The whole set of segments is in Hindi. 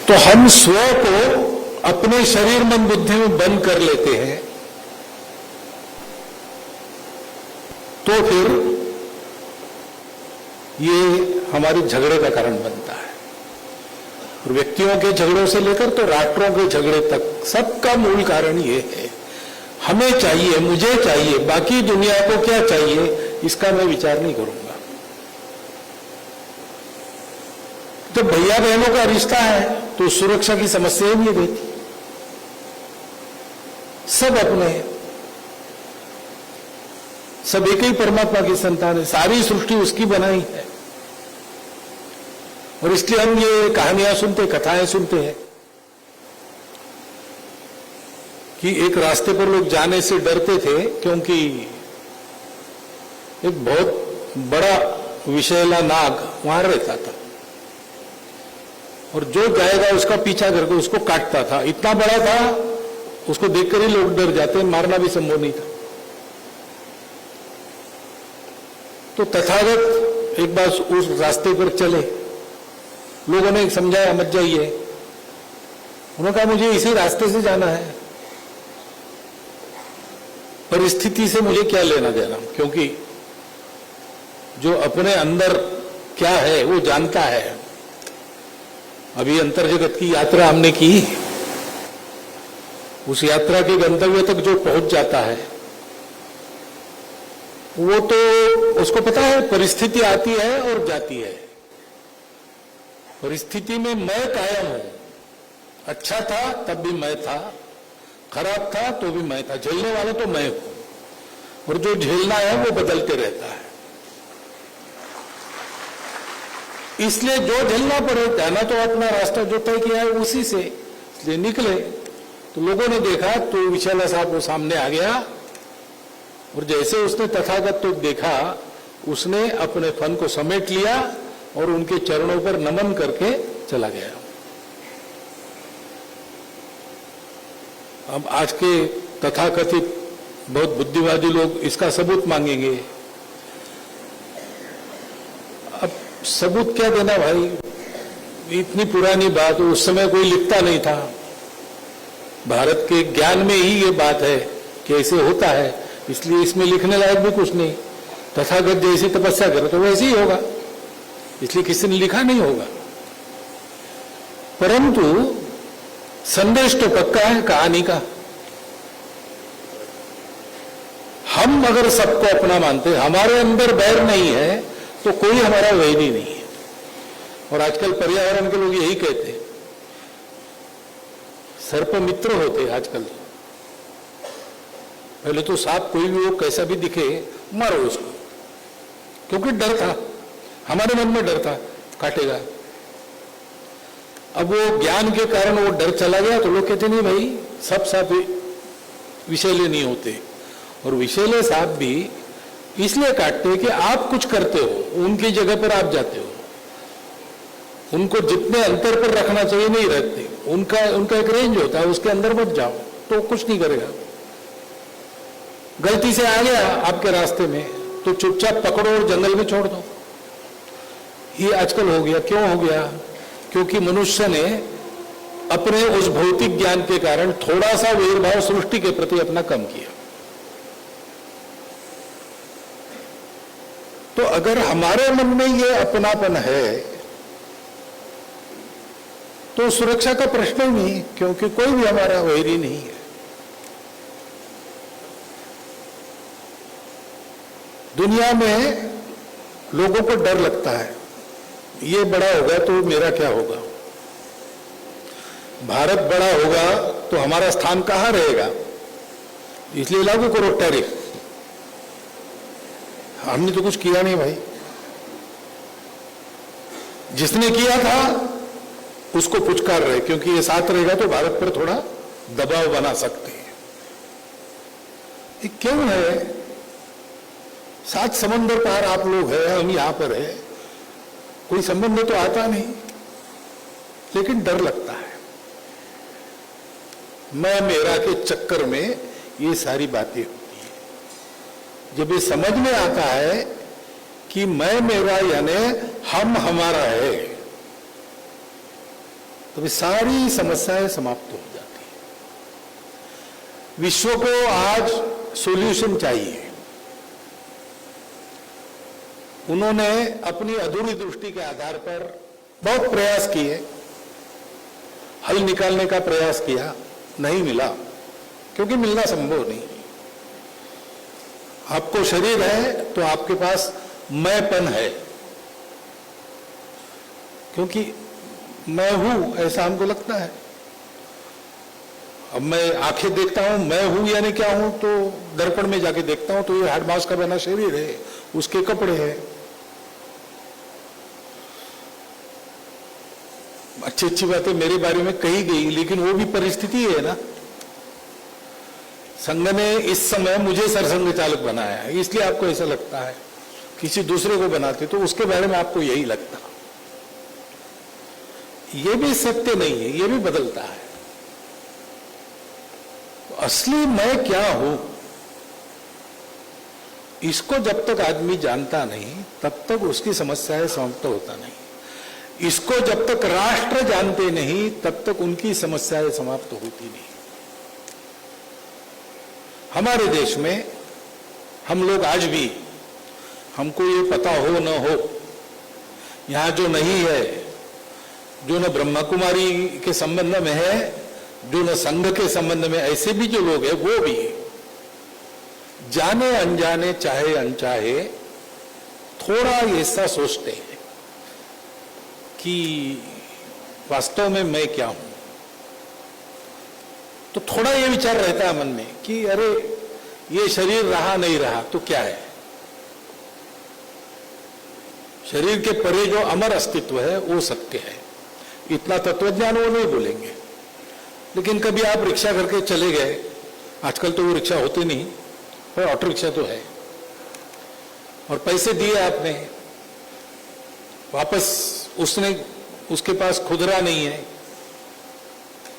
तो हम स्व को अपने शरीर मन बुद्धि में बंद कर लेते हैं, तो फिर ये हमारे झगड़े का कारण बनता है। और व्यक्तियों के झगड़ों से लेकर तो राष्ट्रों के झगड़े तक सबका मूल कारण ये है, हमें चाहिए, मुझे चाहिए, बाकी दुनिया को क्या चाहिए इसका मैं विचार नहीं करूंगा। तो भैया बहनों का रिश्ता है तो सुरक्षा की समस्या ही नहीं रहती, सब अपने हैं, सब एक ही परमात्मा की संतान है, सारी सृष्टि उसकी बनाई है। और इसलिए हम ये कहानियां सुनते, कथाएं सुनते हैं कि एक रास्ते पर लोग जाने से डरते थे क्योंकि एक बहुत बड़ा विषैला नाग वहां रहता था और जो जाएगा उसका पीछा करके उसको काटता था। इतना बड़ा था, उसको देखकर ही लोग डर जाते, मारना भी संभव नहीं था। तो तथागत एक बार उस रास्ते पर चले, लोगों ने समझाया मत जाइए, उन्होंने कहा मुझे इसी रास्ते से जाना है, परिस्थिति से मुझे क्या लेना देना, क्योंकि जो अपने अंदर क्या है वो जानता है। अभी अंतर जगत की यात्रा हमने की, उस यात्रा के गंतव्य तक जो पहुंच जाता है वो तो उसको पता है परिस्थिति आती है और जाती है। परिस्थिति में मैं कायम हूं, अच्छा था तब भी मैं था, खराब था तो भी मैं था, झेलने वाला तो मैं हूं, और जो झेलना है वो बदलते रहता है। इसलिए जो झेलना पड़े, जाना तो अपना रास्ता जो तय किया है उसी से, इसलिए निकले। तो लोगों ने देखा तो विशाला साहब वो सामने आ गया और जैसे उसने तथागत तो देखा, उसने अपने फन को समेट लिया और उनके चरणों पर नमन करके चला गया। अब आज के तथाकथित बहुत बुद्धिवादी लोग इसका सबूत मांगेंगे। अब सबूत क्या देना भाई, इतनी पुरानी बात, उस समय कोई लिखता नहीं था। भारत के ज्ञान में ही ये बात है कि ऐसे होता है, इसलिए इसमें लिखने लायक भी कुछ नहीं। तथागत जैसी तपस्या करे तो वैसे ही होगा, इसलिए किसी ने लिखा नहीं होगा। परंतु संदेश तो पक्का है कहानी का। हम अगर सबको अपना मानते, हमारे अंदर बैर नहीं है तो कोई हमारा वैरी नहीं है। और आजकल पर्यावरण के लोग यही कहते हैं, सर्प मित्र होते आजकल। पहले तो सांप कोई भी हो, कैसा भी दिखे, मारो उसको, क्योंकि डर था, हमारे मन में डर था काटेगा। अब वो ज्ञान के कारण वो डर चला गया तो लोग कहते नहीं भाई सब सांप विषैले नहीं होते। और विषैले सांप भी इसलिए काटते हैं कि आप कुछ करते हो, उनकी जगह पर आप जाते हो, उनको जितने अंतर पर रखना चाहिए नहीं रखते, उनका एक रेंज होता है, उसके अंदर मत जाओ तो कुछ नहीं करेगा। गलती से आ गया आपके रास्ते में तो चुपचाप पकड़ो और जंगल में छोड़ दो। ये आजकल हो गया। क्यों हो गया? क्योंकि मनुष्य ने अपने उस भौतिक ज्ञान के कारण थोड़ा सा वैरभाव सृष्टि के प्रति अपना कम किया। तो अगर हमारे मन में ये अपनापन है तो सुरक्षा का प्रश्न ही नहीं, क्योंकि कोई भी हमारा वैरी नहीं है। दुनिया में लोगों को डर लगता है, ये बड़ा होगा तो मेरा क्या होगा, भारत बड़ा होगा तो हमारा स्थान कहां रहेगा, इसलिए लागू करो टैरिफ। हमने तो कुछ किया नहीं भाई, जिसने किया था उसको पुचकार रहे, क्योंकि ये साथ रहेगा तो भारत पर थोड़ा दबाव बना सकते हैं। ये क्यों है? 7 समंदर पार आप लोग हैं, हम यहां पर है, कोई संबंध तो आता नहीं, लेकिन डर लगता है। मैं मेरा के चक्कर में ये सारी बातें होती है। जब ये समझ में आता है कि मैं मेरा यानी हम हमारा है, तो वे सारी समस्याएं समाप्त हो जाती है। विश्व को आज सॉल्यूशन चाहिए। उन्होंने अपनी अधूरी दृष्टि के आधार पर बहुत प्रयास किए, हल निकालने का प्रयास किया, नहीं मिला, क्योंकि मिलना संभव नहीं। आपको शरीर है तो आपके पास मैंपन है, क्योंकि मैं हूं ऐसा हमको लगता है। अब मैं आंखें देखता हूं, मैं हूं यानी क्या हूं, तो दर्पण में जाके देखता हूं तो ये हाड़ मांस का बना शरीर है, उसके कपड़े हैं। अच्छी अच्छी बातें मेरे बारे में कही गई, लेकिन वो भी परिस्थिति है ना। संघ ने इस समय मुझे सरसंघ चालक बनाया है, इसलिए आपको ऐसा लगता है। किसी दूसरे को बनाते तो उसके बारे में आपको यही लगता। ये भी सत्य नहीं है, ये भी बदलता है। तो असली मैं क्या हूं, इसको जब तक आदमी जानता नहीं तब तक उसकी समस्याएं समाप्त होता नहीं। इसको जब तक राष्ट्र जानते नहीं तब तक उनकी समस्याएं समाप्त होती नहीं। हमारे देश में हम लोग आज भी, हमको ये पता हो न हो, यहां जो नहीं है, जो न ब्रह्मा कुमारी के संबंध में है, जो न संघ के संबंध में, ऐसे भी जो लोग हैं वो भी जाने अनजाने चाहे अनचाहे थोड़ा ऐसा सोचते हैं कि वास्तव में मैं क्या हूं। तो थोड़ा ये विचार रहता है मन में कि अरे ये शरीर रहा नहीं रहा तो क्या है। शरीर के परे जो अमर अस्तित्व है वो सत्य है। इतना तत्वज्ञान वो नहीं बोलेंगे, लेकिन कभी आप रिक्शा करके चले गए, आजकल तो वो रिक्शा होते नहीं, पर ऑटो रिक्शा तो है, और पैसे दिए आपने, वापस उसके पास खुदरा नहीं है,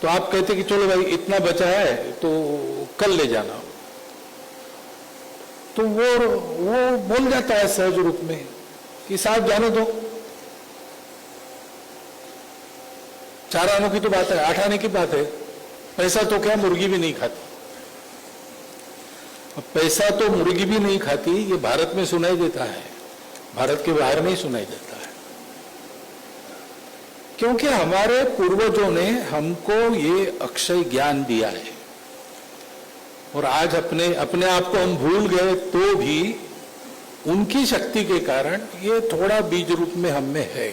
तो आप कहते कि चलो भाई इतना बचा है तो कल ले जाना। तो वो बोल जाता है सहज रूप में कि साहब जाने दो, 4 आनों की तो बात है, 8 आने की बात है, पैसा तो क्या मुर्गी भी नहीं खाती। अब पैसा तो मुर्गी भी नहीं खाती, ये भारत में सुनाई देता है, भारत के बाहर नहीं सुनाई देता है, क्योंकि हमारे पूर्वजों ने हमको ये अक्षय ज्ञान दिया है। और आज अपने आप को हम भूल गए तो भी उनकी शक्ति के कारण ये थोड़ा बीज रूप में हम में है।